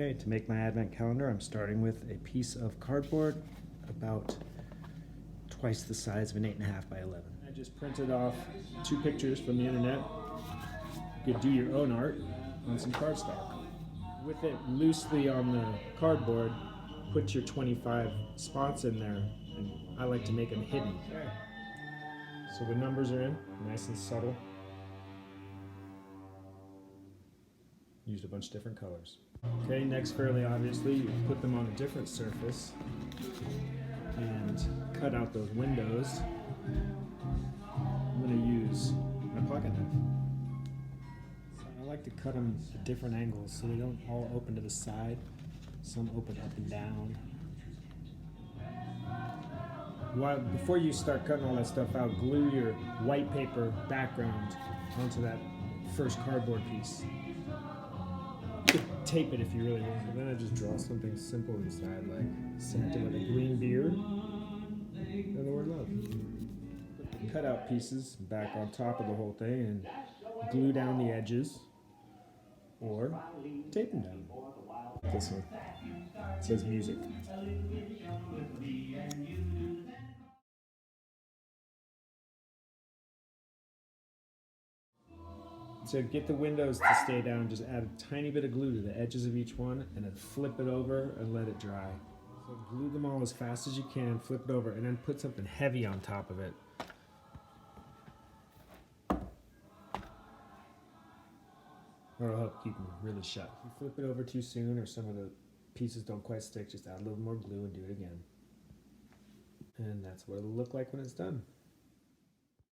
Okay, to make my advent calendar, I'm starting with a piece of cardboard about twice the size of an 8.5 by 11. I just printed off 2 pictures from the internet. You could do your own art on some cardstock. With it loosely on the cardboard, put your 25 spots in there, and I like to make them hidden. Okay. So the numbers are in, nice and subtle. Used a bunch of different colors. Okay, next, fairly obviously, you put them on a different surface and cut out those windows. I'm going to use my pocket knife. So I like to cut them at different angles so they don't all open to the side. Some open up and down. Before you start cutting all that stuff out, glue your white paper background onto that first cardboard piece. You could tape it if you really want, but then I just draw something simple inside, like something with a green beard and the word love. Put the cutout pieces back on top of the whole thing and glue down the edges or tape them down. This one, it says music. To get the windows to stay down, just add a tiny bit of glue to the edges of each one and then flip it over and let it dry. So glue them all as fast as you can, flip it over, and then put something heavy on top of it. That'll help keep them really shut. If you flip it over too soon or some of the pieces don't quite stick, just add a little more glue and do it again. And that's what it'll look like when it's done.